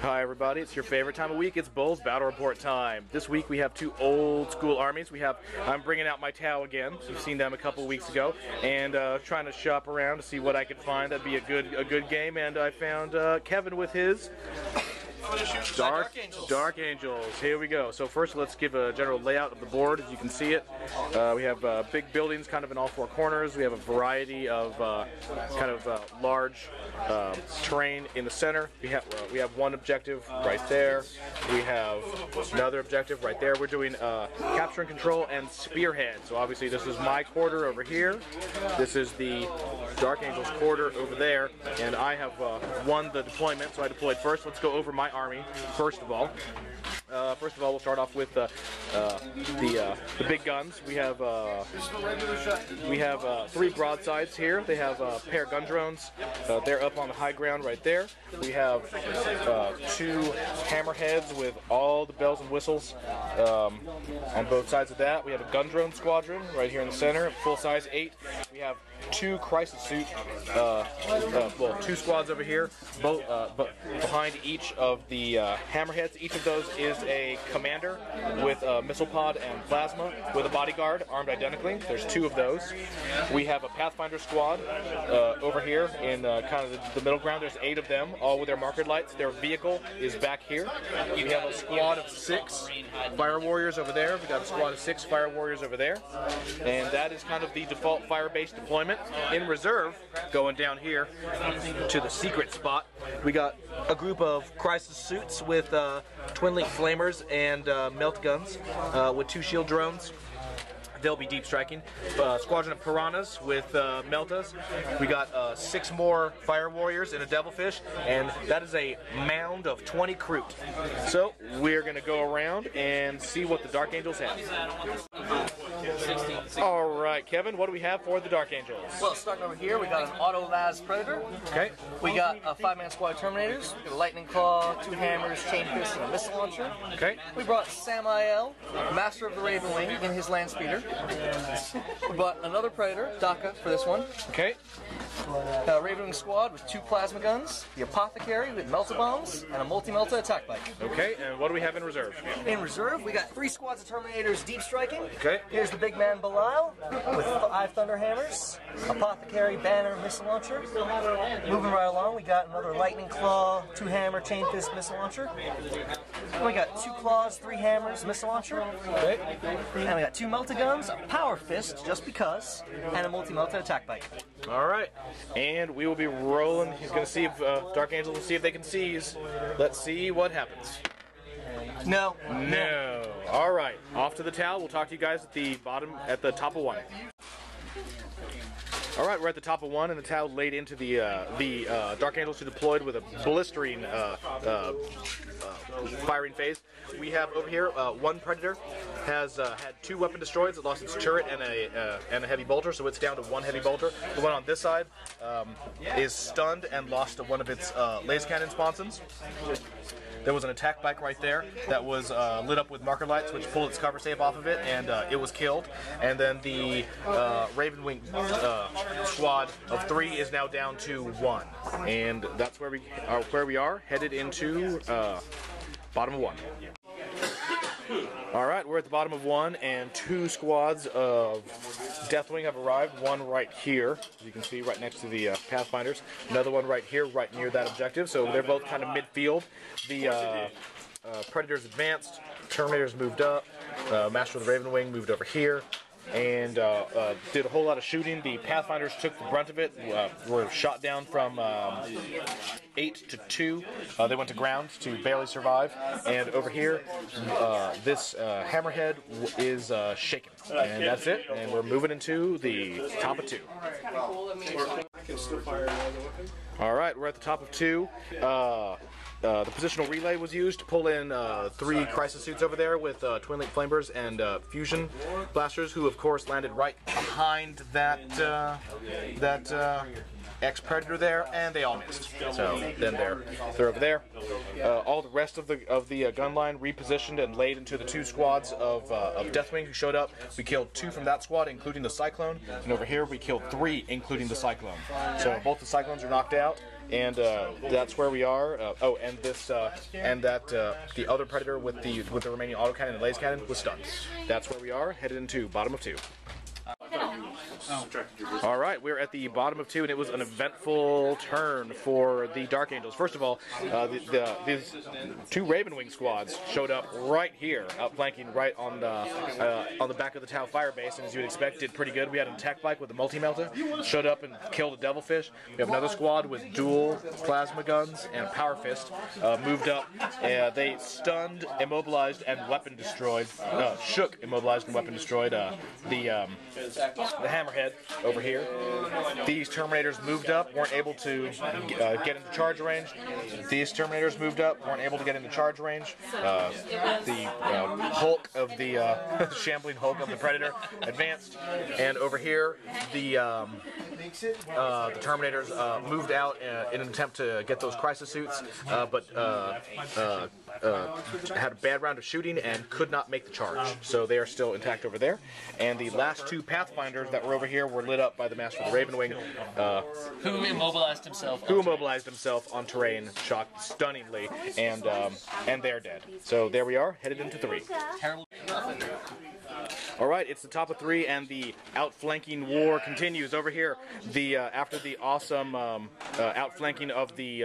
Hi everybody, it's your favorite time of week. It's BoLS Battle Report time. This week we have two old school armies. I'm bringing out my Tau again. You've seen them a couple weeks ago, and trying to shop around to see what I could find. That'd be a good game. And I found Kevin with his Dark Angels. Here we go. So first, let's give a general layout of the board. As you can see it, we have big buildings kind of in all four corners. We have a variety of large terrain in the center. We have one objective right there. We have another objective right there. We're doing capture and control and spearhead. So obviously this is my quarter over here. This is the Dark Angels quarter over there, and I have won the deployment, so I deployed first. Let's go over my army first of all. We'll start off with the big guns. We have three broadsides here. They have a pair of gun drones. They're up on the high ground right there. We have two hammerheads with all the bells and whistles on both sides of that. We have a gun drone squadron right here in the center, full size 8. We have two crisis suit, two squads over here, both behind each of the hammerheads. Each of those is a commander with a missile pod and plasma with a bodyguard armed identically. There's two of those. We have a Pathfinder squad over here in kind of the middle ground. There's 8 of them, all with their marker lights. Their vehicle is back here. We have a squad of 6 fire warriors over there. We got a squad of 6 fire warriors over there, and that is kind of the default fire-based deployment. In reserve, going down here to the secret spot, we got a group of crisis suits with twin-link flamers and melt guns with 2 shield drones. They'll be deep striking. Squadron of piranhas with meltas. We got 6 more fire warriors and a devilfish, and that is a mound of 20 Kroot. So we're gonna go around and see what the Dark Angels have. Alright, Kevin, what do we have for the Dark Angels? Well, starting over here, we got an Auto Las Predator. Okay. We got a 5-man squad of Terminators, a Lightning Claw, 2 hammers, chain fist, and a missile launcher. Okay. We brought Samael, Master of the Raven Wing, in his land speeder. We brought another Predator, Daka, for this one. Okay. Raven Wing squad with 2 plasma guns, the Apothecary with melta bombs, and a multi-melta attack bike. Okay, and what do we have in reserve? In reserve, we got 3 squads of Terminators deep striking. Okay. Here's the big man Belial with 5 Thunder Hammers, Apothecary, Banner, missile launcher. Moving right along, we got another Lightning Claw, 2 hammer, chain fist, missile launcher. And we got 2 claws, 3 hammers, missile launcher. Okay. And we got 2 melta guns, a power fist, just because, and a multi-melta attack bike. All right, and we will be rolling. He's going to see if Dark Angels will see if they can seize. Let's see what happens. No. No. All right, off to the Tau. We'll talk to you guys at the top of 1. All right, we're at the top of 1, and the Tau laid into the Dark Angels who deployed with a blistering firing phase. We have over here 1 Predator has had 2 weapon destroyed. It lost its turret and a heavy bolter, so it's down to 1 heavy bolter. The one on this side is stunned and lost one of its laser cannon sponsons. There was an attack bike right there that was lit up with marker lights, which pulled its cover safe off of it, and it was killed. And then the Raven Wing squad of 3 is now down to 1, and that's where we are headed into bottom of 1. All right, we're at the bottom of 1, and 2 squads of Deathwing have arrived. One right here, as you can see, right next to the Pathfinders. Another one right here, right near that objective. So they're both kind of midfield. The Predators advanced, Terminators moved up, Master of the Raven Wing moved over here, and did a whole lot of shooting. The Pathfinders took the brunt of it, were shot down from 8 to 2. They went to ground to barely survive. And over here, this hammerhead is shaken. And that's it. And we're moving into the top of 2. All right, we're at the top of 2. The positional relay was used to pull in 3 crisis suits over there with twin-link flamers and fusion blasters, who of course landed right behind that ex-Predator there, and they all missed. So then they're over there. All the rest of the gun line repositioned and laid into the 2 squads of Deathwing who showed up. We killed 2 from that squad, including the Cyclone, and over here we killed 3, including the Cyclone. So both the Cyclones are knocked out, and that's where we are. Oh, and this the other Predator with the remaining autocannon and laser cannon was stunned. That's where we are, headed into bottom of 2. All right, we're at the bottom of 2, and it was an eventful turn for the Dark Angels. First of all, these 2 Ravenwing squads showed up right here, outflanking right on the back of the Tau fire base, and as you would expect, did pretty good. We had an attack bike with a multi-melta, showed up and killed a Devilfish. We have another squad with dual plasma guns and power fist, moved up. They stunned, immobilized, and weapon destroyed. Shook, immobilized, and weapon destroyed the Hammerhead over here. These Terminators moved up, weren't able to get into charge range. These Terminators moved up, weren't able to get into charge range. The Hulk of the shambling Hulk of the Predator advanced, and over here the Terminators moved out in an attempt to get those crisis suits, but had a bad round of shooting and could not make the charge. So they are still intact over there. And the last 2 Pathfinders that were over here were lit up by the Master of the Ravenwing. Who immobilized himself on terrain, shot stunningly, and they're dead. So there we are, headed into 3. Terrible. All right, it's the top of 3, and the outflanking war continues over here. The after the awesome outflanking of the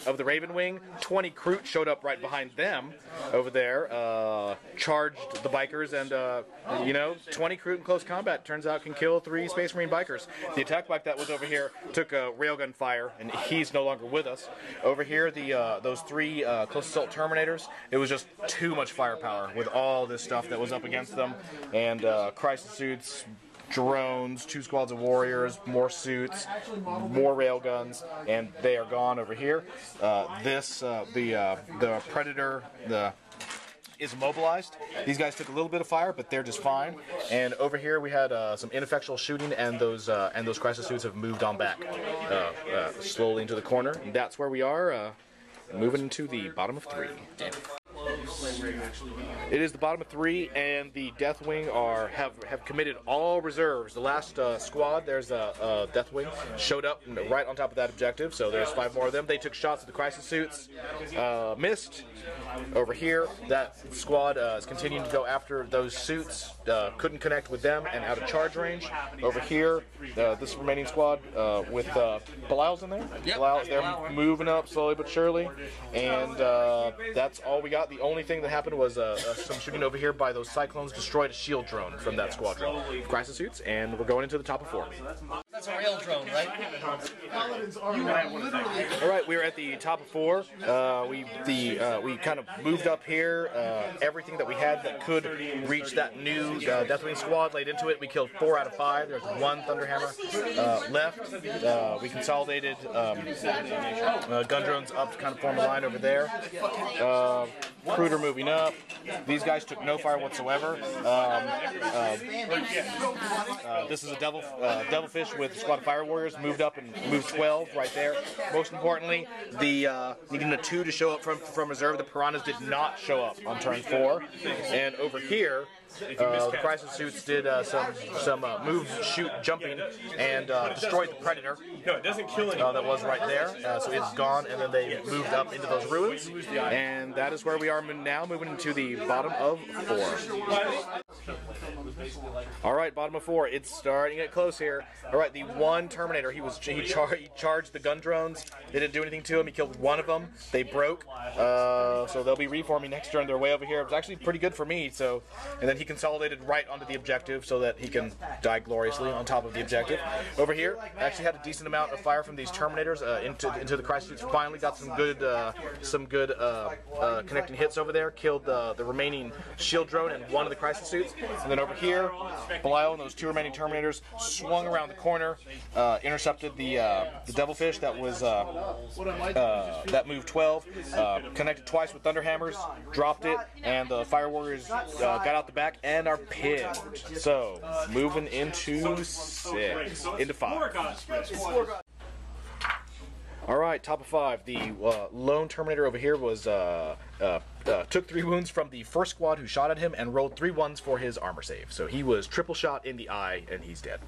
Ravenwing, 20 Kroot showed up right behind them over there, charged the bikers, and 20 Kroot in close combat turns out can kill 3 Space Marine bikers. The attack bike that was over here took a railgun fire, and he's no longer with us. Over here, those 3 close assault Terminators, it was just too much firepower with all this stuff that was up against them, and crisis suits, drones, 2 squads of warriors, more suits, more railguns, and they are gone over here. The Predator, is immobilized. These guys took a little bit of fire, but they're just fine. And over here we had some ineffectual shooting, and those crisis suits have moved on back slowly into the corner. And that's where we are, moving into the bottom of 3. It is the bottom of 3, and the Deathwing have committed all reserves. The last squad, there's a Deathwing, showed up right on top of that objective, so there's 5 more of them. They took shots at the crisis suits, missed. Over here, that squad is continuing to go after those suits, couldn't connect with them and out of charge range. Over here, this remaining squad with BoLS in there. Yep. BoLS, they're moving up slowly but surely, and that's all we got. The only thing that happened was some shooting over here by those Cyclones destroyed a shield drone from that squadron. Crisis suits, and we're going into the top of 4. That's a rail drone, right? All right, we're at the top of 4. We kind of moved up here. Everything that we had that could reach that new Deathwing squad laid into it. We killed 4 out of 5. There's 1 Thunderhammer left. We consolidated gun drones up to kind of form a line over there. Cruider moving up. These guys took no fire whatsoever. This is a Devilfish with a squad of Fire Warriors, moved up and moved 12 right there. Most importantly, needing a 2 to show up from reserve. The Piranhas did not show up on turn 4. And over here, the crisis suits did some move, shoot, jumping, and destroyed the Predator. No, it doesn't kill anything. That was right there. So it's gone, and then they moved up into those ruins. And that is where we are now, moving into the bottom of 4. All right, bottom of 4. It's starting to get close here. All right, the 1 Terminator, he charged the gun drones. They didn't do anything to him. He killed 1 of them. They broke. So they'll be reforming next turn. They're way over here. It was actually pretty good for me. And then he consolidated right onto the objective so that he can die gloriously on top of the objective. Over here, actually had a decent amount of fire from these Terminators into the crisis suits. Finally got some good connecting hits over there. Killed the remaining shield drone and 1 of the crisis suits. And then over here, BoLS and those 2 remaining Terminators swung around the corner, intercepted the Devilfish that was that moved 12, connected twice with Thunderhammers, dropped it, and the Fire Warriors got out the back. back and are pinned. So, moving into 6, into 5. Alright, top of 5. The lone Terminator over here was took 3 wounds from the first squad who shot at him and rolled 3 ones for his armor save. So he was triple shot in the eye and he's dead.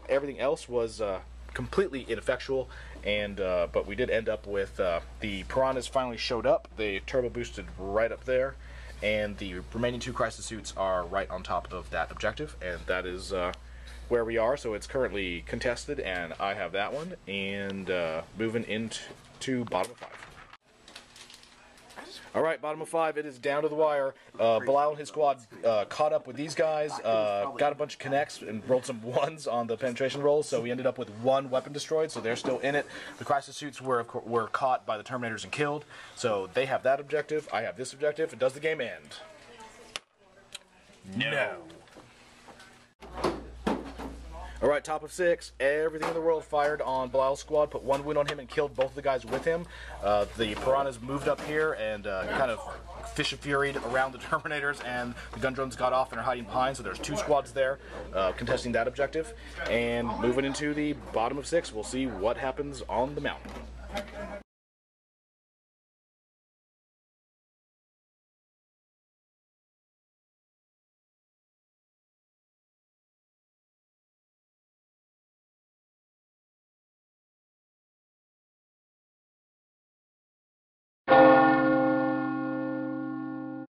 Everything else was completely ineffectual, and but we did end up with the piranhas finally showed up. They turbo boosted right up there, and the remaining 2 crisis suits are right on top of that objective, and that is where we are. So it's currently contested, and I have that one, and moving into bottom of 5. Alright, bottom of 5, it is down to the wire. Bilal and his squad caught up with these guys, got a bunch of connects, and rolled some 1s on the penetration rolls, so we ended up with 1 weapon destroyed, so they're still in it. The crisis suits were caught by the Terminators and killed, so they have that objective, I have this objective, and does the game end? No. Alright, top of 6, everything in the world fired on Bilal's squad, put 1 wound on him and killed both of the guys with him. The piranhas moved up here and kind of fish and furied around the Terminators, and the gun drones got off and are hiding behind, so there's 2 squads there contesting that objective. And moving into the bottom of 6, we'll see what happens on the mountain.